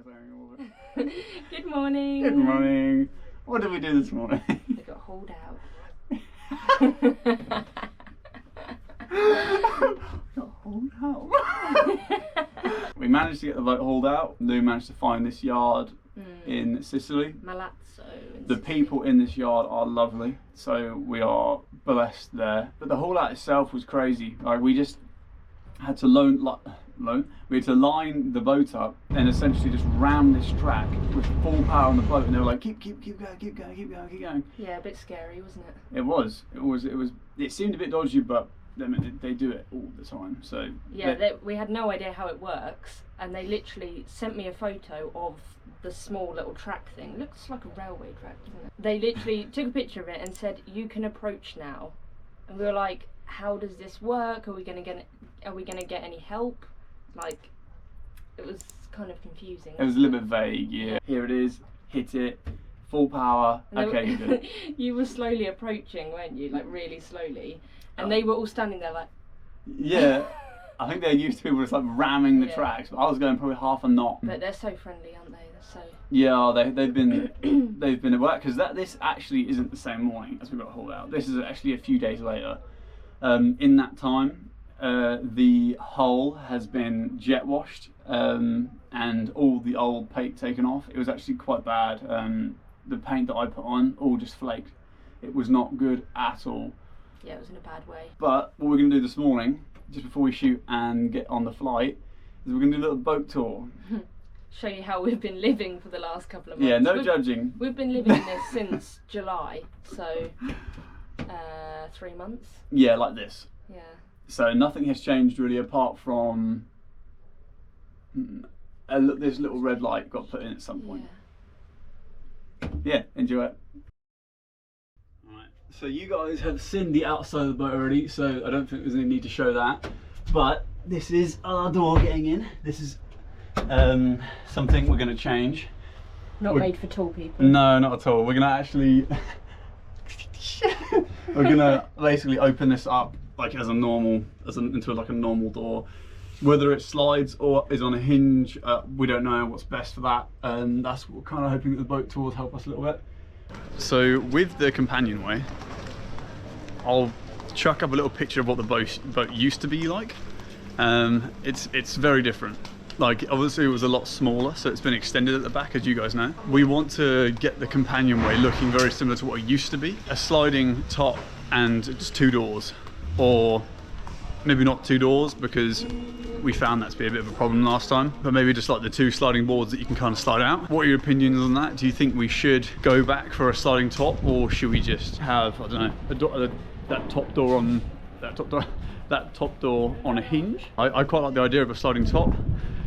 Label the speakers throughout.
Speaker 1: Good morning.
Speaker 2: Good morning. What did we do this morning?
Speaker 1: We got hauled out.
Speaker 2: Got hauled out. We managed to get the boat hauled out. Lou managed to find this yard in Sicily.
Speaker 1: Malazzo.
Speaker 2: The people in this yard are lovely, so we are blessed there. But the haul out itself was crazy. Like, we just had to we had to line the boat up and essentially just ram this track with full power on the boat, and they were like, keep going.
Speaker 1: Yeah, a bit scary, wasn't it?
Speaker 2: It seemed a bit dodgy, but they do it all the time. So
Speaker 1: yeah, we had no idea how it works, and they literally sent me a photo of the small little track thing. It looks like a railway track, doesn't it? They literally took a picture of it and said, you can approach now. And we were like, how does this work? Are we gonna get any help? Like, it was kind of confusing.
Speaker 2: It was a little bit vague. Yeah, here it is, hit it, full power. Okay, you're good.
Speaker 1: You were slowly approaching, weren't you? Like, really slowly. And they were all standing there like...
Speaker 2: Yeah, I think they're used to people just like ramming the tracks, but I was going probably half a knot.
Speaker 1: But they're so friendly, aren't they? They're so...
Speaker 2: Yeah, they've been at work, because this actually isn't the same morning as we got hauled out. This is actually a few days later. In that time, the hull has been jet washed and all the old paint taken off. It was actually quite bad. The paint that I put on all just flaked. It was not good at all.
Speaker 1: Yeah, it was in a bad way.
Speaker 2: But what we're going to do this morning, just before we shoot and get on the flight, is we're going to do a little boat tour.
Speaker 1: Show you how we've been living for the last couple of months.
Speaker 2: Yeah, no judging.
Speaker 1: We've been living in this since July, so 3 months.
Speaker 2: Yeah, like this.
Speaker 1: Yeah.
Speaker 2: So nothing has changed really, apart from this little red light got put in at some point. Yeah, enjoy it. Alright, so you guys have seen the outside of the boat already, so I don't think there's any need to show that. But this is our door getting in. This is something we're going to change.
Speaker 1: Not made for tall people.
Speaker 2: No, not at all. We're going to actually... we're going to basically open this up like into like a normal door. Whether it slides or is on a hinge, we don't know what's best for that, and that's what we're kind of hoping that the boat tours help us a little bit. So with the Companionway, I'll chuck up a little picture of what the boat used to be like. It's very different. Like, obviously it was a lot smaller, so it's been extended at the back, as you guys know. We want to get the Companionway looking very similar to what it used to be. A sliding top and just 2 doors. Or maybe not 2 doors, because we found that to be a bit of a problem last time, but maybe just like the 2 sliding boards that you can kind of slide out. What are your opinions on that? Do you think we should go back for a sliding top, or should we just have, I don't know, that top door on a hinge? I quite like the idea of a sliding top,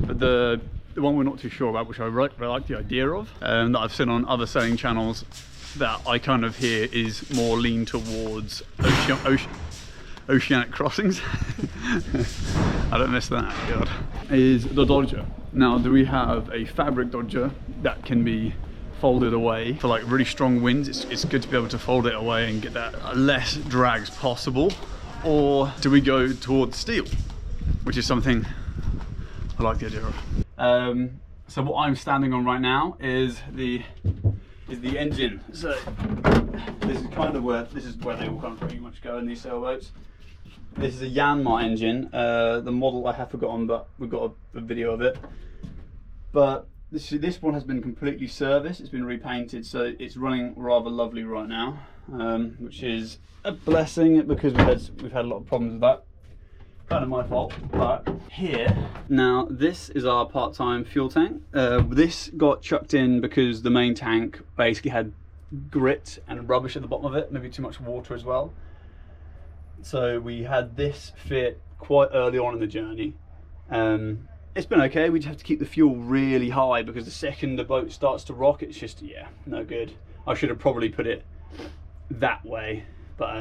Speaker 2: but the one we're not too sure about, which I really like the idea of, that I've seen on other sailing channels, that I kind of hear is more lean towards oceanic crossings. I don't miss that, God. Is the dodger. Now, do we have a fabric dodger that can be folded away for like really strong winds? It's good to be able to fold it away and get that less drag as possible. Or do we go towards steel, which is something I like the idea of. So what I'm standing on right now is the engine. So this is where they all kind of pretty much go in these sailboats. This is a Yanmar engine. The model I have forgotten, but we've got a video of it. But this one has been completely serviced. It's been repainted, so it's running rather lovely right now, which is a blessing, because we've had a lot of problems with that. Kind of my fault. But here, now this is our part-time fuel tank. This got chucked in because the main tank basically had grit and rubbish at the bottom of it, maybe too much water as well. So we had this fit quite early on in the journey. It's been okay. We just have to keep the fuel really high, because the second the boat starts to rock, it's just, yeah, no good. I should have probably put it that way, but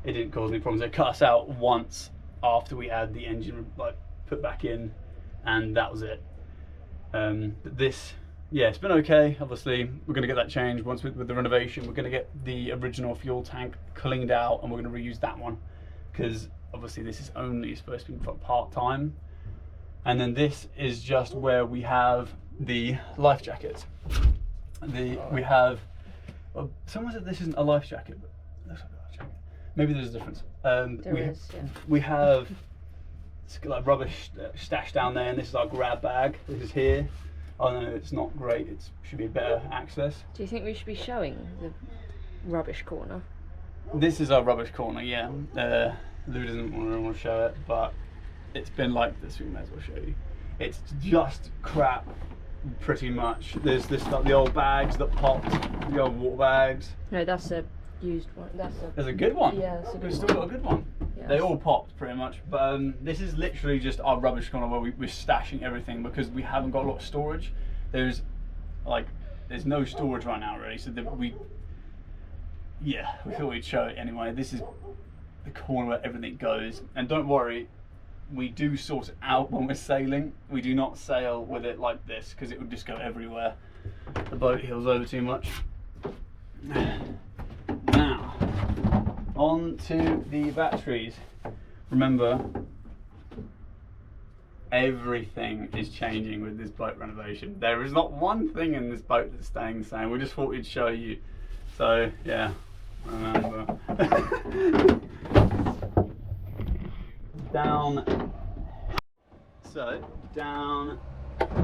Speaker 2: it didn't cause any problems. It cut us out once after we had the engine like put back in, and that was it. This, yeah, it's been okay. Obviously, we're going to get that changed once with the renovation. We're going to get the original fuel tank cleaned out, and we're going to reuse that one, because obviously this is only supposed to be part-time. And then this is just where we have the life jackets. We have, well, someone said this isn't a life jacket, but it looks like a life jacket. Maybe there's a difference. We have like rubbish stashed down there, and this is our grab bag. This is here. Oh no, it's not great. It should be better access.
Speaker 1: Do you think we should be showing the rubbish corner?
Speaker 2: This is our rubbish corner, yeah. Lou doesn't want to show it, but it's been like this. We may as well show you. It's just crap, pretty much. There's this like the old bags that popped, the old water bags.
Speaker 1: No, that's a used one.
Speaker 2: There's a good one.
Speaker 1: Yeah, that's a good
Speaker 2: We've still got a good one.
Speaker 1: Yes.
Speaker 2: They all popped pretty much, but this is literally just our rubbish corner where we're stashing everything because we haven't got a lot of storage. There's no storage right now really, so we thought we'd show it anyway. This is the corner where everything goes, and don't worry, we do sort it out when we're sailing. We do not sail with it like this because it would just go everywhere. The boat heels over too much. Now, on to the batteries. Remember, everything is changing with this boat renovation. There is not one thing in this boat that's staying the same. We just thought we'd show you. So, yeah, remember. Down. So, down.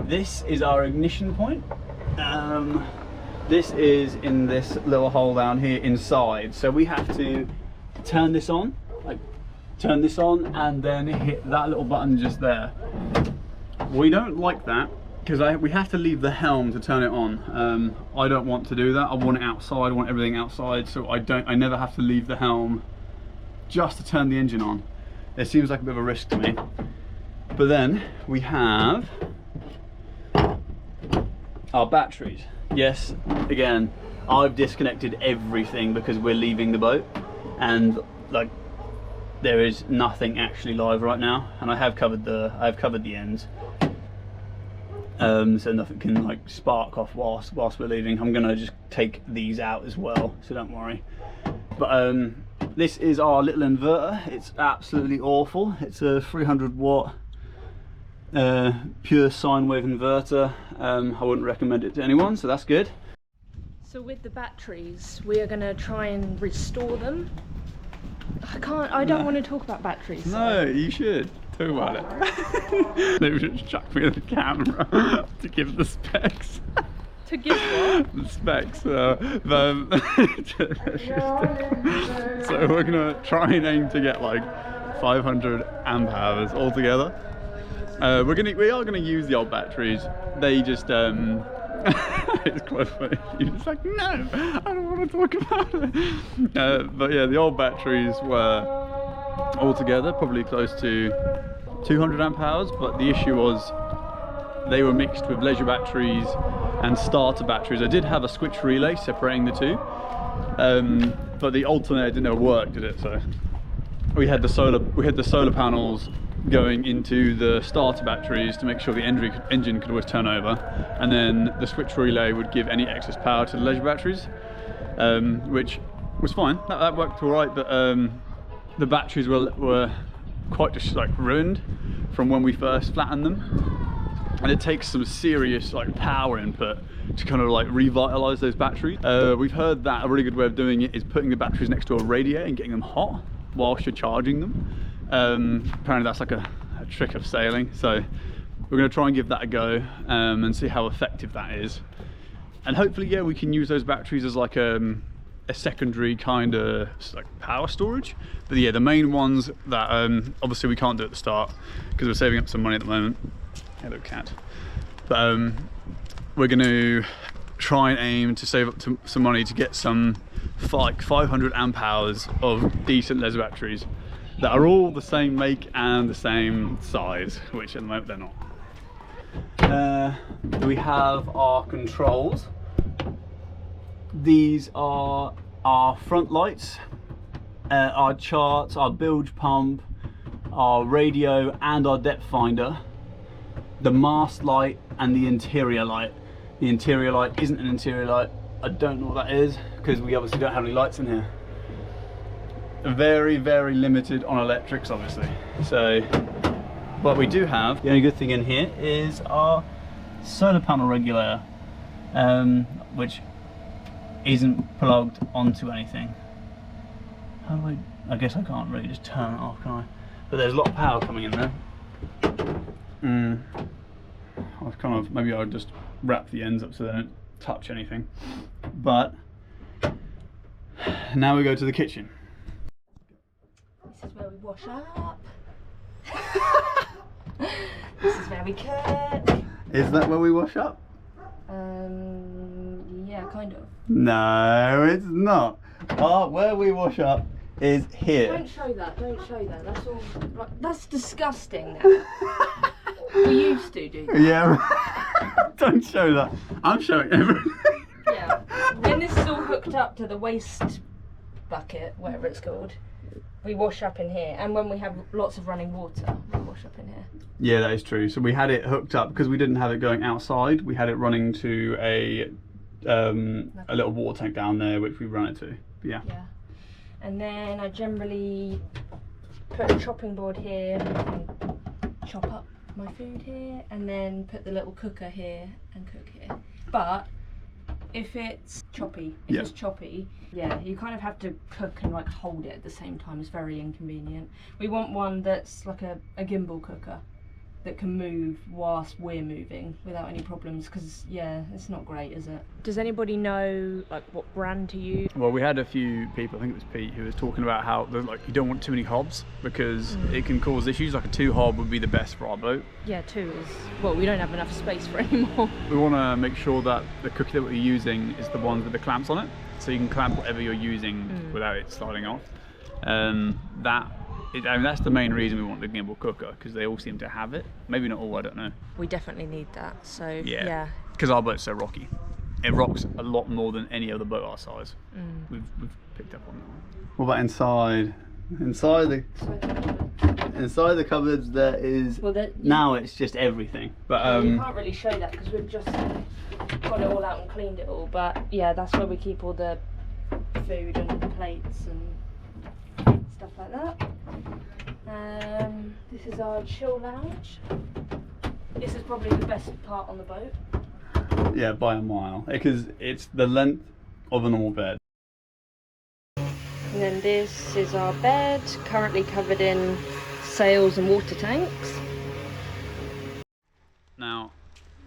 Speaker 2: This is our ignition point. This is in this little hole down here inside. So we have to turn this on, and then hit that little button just there. We don't like that because we have to leave the helm to turn it on. I don't want to do that. I want it outside. I want everything outside, so I never have to leave the helm just to turn the engine on. It seems like a bit of a risk to me. But then we have our batteries. Yes, again, I've disconnected everything because we're leaving the boat, and like there is nothing actually live right now, and I have covered the ends, so nothing can like spark off whilst we're leaving. I'm gonna just take these out as well, so don't worry. But this is our little inverter. It's absolutely awful. It's a 300 watt pure sine wave inverter. I wouldn't recommend it to anyone, so that's good.
Speaker 1: So with the batteries, we are going to try and restore them. I don't want to talk about batteries.
Speaker 2: No, you should talk about it. They just chuck me the camera to give the specs.
Speaker 1: To give what?
Speaker 2: The specs. So we're gonna try and aim to get like 500 amp hours altogether. We are gonna use the old batteries. They just it's quite funny. You're just like, no, I don't want to talk about it. But yeah, the old batteries were altogether probably close to 200 amp hours, but the issue was they were mixed with leisure batteries and starter batteries. I did have a switch relay separating the two, but the alternator didn't work, did it? So we had the solar panels going into the starter batteries to make sure the engine could always turn over, and then the switch relay would give any excess power to the leisure batteries, which was fine. That worked all right, but the batteries were quite just like ruined from when we first flattened them, and it takes some serious like power input to kind of like revitalize those batteries. We've heard that a really good way of doing it is putting the batteries next to a radiator and getting them hot whilst you're charging them. Apparently that's like a trick of sailing, so we're going to try and give that a go and see how effective that is, and hopefully, yeah, we can use those batteries as like a secondary kind of like power storage. But yeah, the main ones that obviously we can't do at the start because we're saving up some money at the moment. Hello cat. But we're going to try and aim to save up some money to get some like 500 amp hours of decent leisure batteries that are all the same make and the same size, which at the moment they're not. We have our controls. These are our front lights, our charts, our bilge pump, our radio and our depth finder, the mast light and the interior light. The interior light isn't an interior light. I don't know what that is because we obviously don't have any lights in here. Very, very limited on electrics, obviously. So But we do have, the only good thing in here is our solar panel regulator, which isn't plugged onto anything. How do I guess I can't really just turn it off, can I? But there's a lot of power coming in there. I was kind of, maybe I'll just wrap the ends up so they don't touch anything. But now we go to the kitchen.
Speaker 1: This is where we wash up. This is where we cook.
Speaker 2: Is that where we wash up?
Speaker 1: Yeah, kind of.
Speaker 2: No, it's not. Where we wash up is here.
Speaker 1: Don't show that, don't show that. That's all, like, that's disgusting now. We used to do that.
Speaker 2: Yeah, don't show that. I'm showing everything.
Speaker 1: Yeah, when this is all hooked up to the waste bucket, whatever it's called, we wash up in here. And when we have lots of running water, we wash up in here.
Speaker 2: Yeah, that is true. So we had it hooked up, because we didn't have it going outside, we had it running to a little water tank down there, which we run it to. Yeah.
Speaker 1: Yeah. And then I generally put a chopping board here and chop up my food here, and then put the little cooker here and cook here. But if it's choppy, yeah, you kind of have to cook and like hold it at the same time. It's very inconvenient. We want one that's like a gimbal cooker that can move whilst we're moving without any problems, because yeah, it's not great, is it? Does anybody know like what brand to use?
Speaker 2: Well, we had a few people, I think it was Pete, who was talking about how like you don't want too many hobs because it can cause issues. Like a 2 hob would be the best for our boat.
Speaker 1: Yeah, 2 is, well, we don't have enough space for anymore.
Speaker 2: We want to make sure that the cooker that we're using is the one with the clamps on it, so you can clamp whatever you're using without it sliding off. I mean, that's the main reason we want the gimbal cooker, because they all seem to have it. Maybe not all, I don't know.
Speaker 1: We definitely need that, so yeah.
Speaker 2: Because our boat's so rocky. It rocks a lot more than any other boat our size. We've picked up on that. What about inside? Inside the cupboards there is, now it's just everything. But
Speaker 1: you can't really show that because we've just got it all out and cleaned it all. But yeah, that's where we keep all the food and plates and stuff like that. This is our chill lounge. This is probably the best part on the boat.
Speaker 2: Yeah, by a mile, because it's the length of a normal bed.
Speaker 1: And then this is our bed, currently covered in sails and water tanks.
Speaker 2: Now,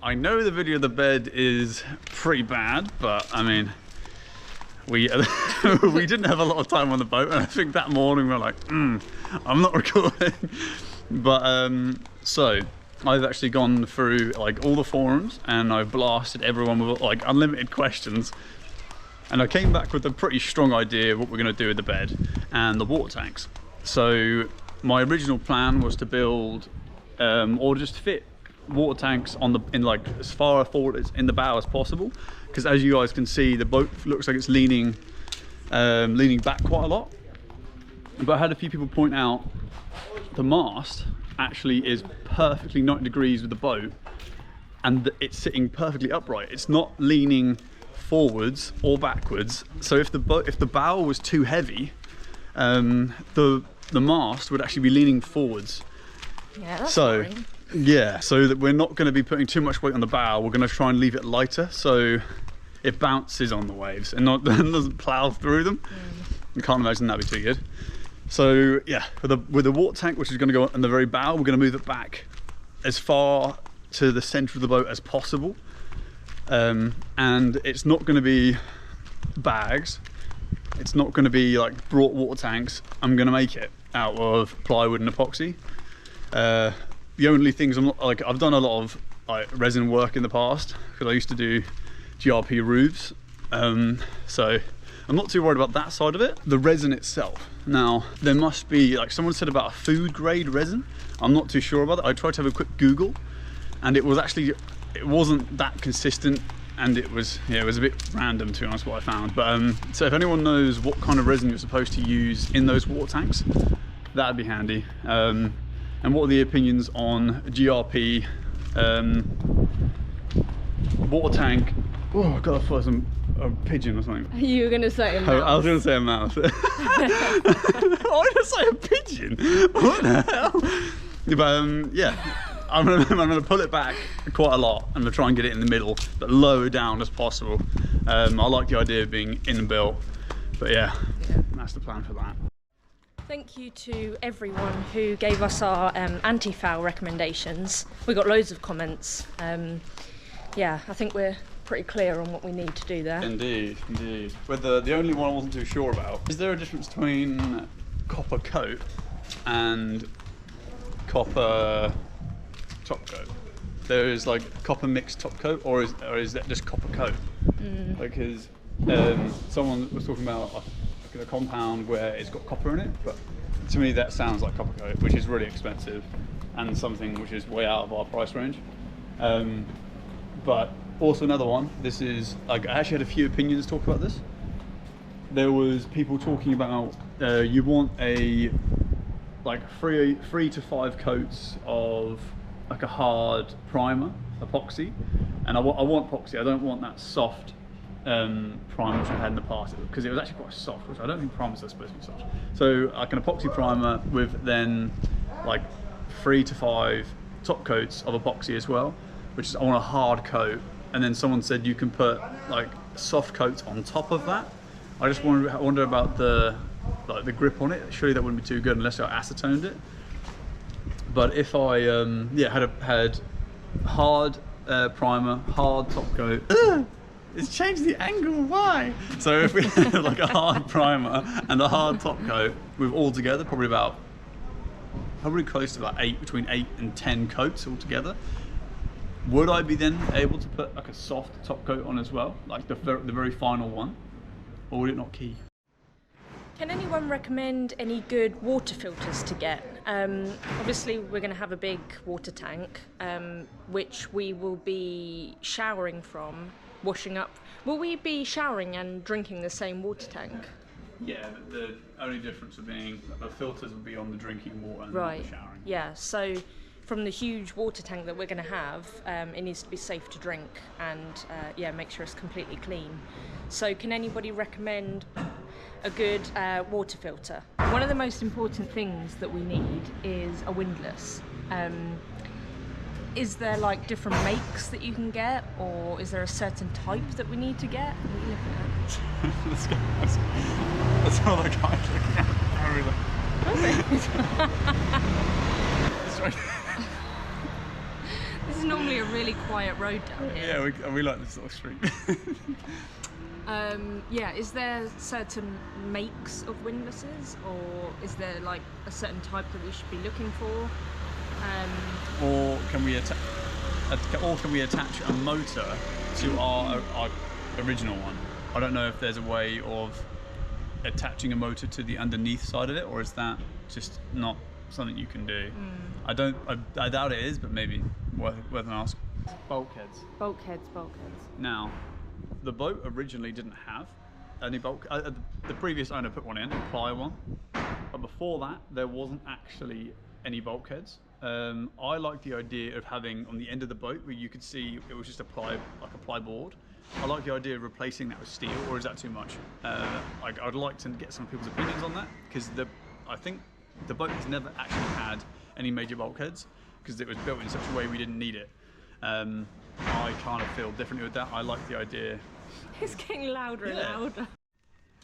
Speaker 2: I know the video of the bed is pretty bad, but I mean, we didn't have a lot of time on the boat, and I think that morning we were like, I'm not recording. But so I've actually gone through like all the forums and I've blasted everyone with like unlimited questions, and I came back with a pretty strong idea of what we're going to do with the bed and the water tanks. So my original plan was to build or just fit water tanks on in like as far forward as in the bow as possible, because as you guys can see, the boat looks like it's leaning back quite a lot. But I had a few people point out the mast actually is perfectly 90 degrees with the boat, and it's sitting perfectly upright. It's not leaning forwards or backwards. So if the bow was too heavy, the mast would actually be leaning forwards.
Speaker 1: Yeah, that's
Speaker 2: boring. Yeah, so that we're not going to be putting too much weight on the bow. We're going to try and leave it lighter so it bounces on the waves and doesn't plough through them. I can't imagine that'd be too good. So yeah, with the water tank, which is going to go on the very bow, we're going to move it back as far to the centre of the boat as possible. And it's not going to be bags. It's not going to be like brought water tanks. I'm going to make it out of plywood and epoxy. The only things I've done a lot of like resin work in the past, because I used to do GRP roofs, so I'm not too worried about that side of it. The resin itself, now there must be, like someone said about a food grade resin. I'm not too sure about it. I tried to have a quick Google, and it wasn't that consistent, and it was a bit random, to be honest, what I found. But so if anyone knows what kind of resin you're supposed to use in those water tanks, that'd be handy. And what are the opinions on GRP water tank? Oh, I got a pigeon or something.
Speaker 1: You were going to say a mouse.
Speaker 2: I was going to say a mouse. Why did I say a pigeon? What the hell? But yeah, I'm gonna pull it back quite a lot. I'm gonna try and get it in the middle, but lower down as possible. I like the idea of being inbuilt, but yeah, that's the plan for that.
Speaker 1: Thank you to everyone who gave us our anti-foul recommendations. We got loads of comments. Yeah, I think we're pretty clear on what we need to do there.
Speaker 2: Indeed, indeed. But the only one I wasn't too sure about, is there a difference between copper coat and copper top coat? There is like copper mixed top coat, or is that just copper coat? Because someone was talking about a compound where it's got copper in it, but to me that sounds like copper coat, which is really expensive and something which is way out of our price range. But also another one, this is, like, I actually had a few opinions talk about this. There was people talking about you want a like 3 to 5 coats of like a hard primer, epoxy, and I want epoxy. I don't want that soft primer which I had in the past, because it was actually quite soft, which I don't think primers are supposed to be soft. So like an epoxy primer with then like 3 to 5 top coats of epoxy as well, which is, I want a hard coat. And then someone said you can put like soft coats on top of that. I just wonder about the grip on it. Surely that wouldn't be too good unless I acetoned it. But if I had hard primer, hard top coat. It's changed the angle, why? So if we had like a hard primer and a hard top coat with all together, probably close to about between 8 and 10 coats all together. Would I be then able to put like a soft top coat on as well, like the very final one, or would it not key?
Speaker 1: Can anyone recommend any good water filters to get? Obviously we're going to have a big water tank, which we will be showering from, washing up. Will we be showering and drinking the same water tank?
Speaker 2: Yeah, the only difference would being the filters would be on the drinking water and
Speaker 1: right.
Speaker 2: not the showering.
Speaker 1: Yeah, so from the huge water tank that we're going to have, it needs to be safe to drink and make sure it's completely clean. So can anybody recommend a good water filter? One of the most important things that we need is a windlass. Is there like different makes that you can get, or is there a certain type that we need to get? What are you looking at?
Speaker 2: That's all the guy's looking at. Sorry.
Speaker 1: This is normally a really quiet road down here.
Speaker 2: Yeah, we like this little street.
Speaker 1: Is there certain makes of windlasses, or is there like a certain type that we should be looking for?
Speaker 2: Or can we attach a motor to our original one? I don't know if there's a way of attaching a motor to the underneath side of it, or is that just not something you can do? I doubt it is, but maybe worth an ask. Bulkheads. Now, the boat originally didn't have any bulkhead. The previous owner put one in, a ply one, but before that there wasn't actually any bulkheads. I like the idea of having on the end of the boat where you could see it was just a ply board. I like the idea of replacing that with steel, or is that too much? I'd like to get some people's opinions on that, because I think the boat has never actually had any major bulkheads because it was built in such a way we didn't need it. I kind of feel differently with that. I like the idea.
Speaker 1: It's getting louder and louder.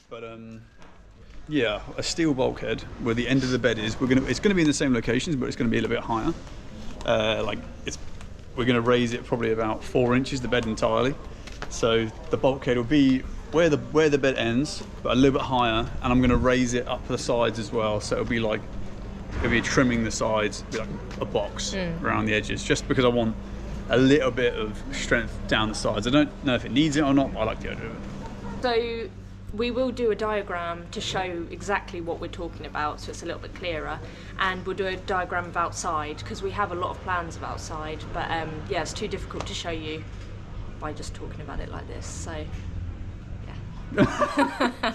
Speaker 2: But yeah, a steel bulkhead where the end of the bed is. It's gonna be in the same locations, but it's gonna be a little bit higher. We're gonna raise it probably about 4 inches, the bed entirely. So the bulkhead will be where the bed ends, but a little bit higher, and I'm gonna raise it up the sides as well. So it'll be trimming the sides, be like a box around the edges, just because I want a little bit of strength down the sides. I don't know if it needs it or not, but I like the idea of it.
Speaker 1: So we will do a diagram to show exactly what we're talking about, so it's a little bit clearer, and we'll do a diagram of outside, because we have a lot of plans of outside, but it's too difficult to show you by just talking about it like this, so yeah.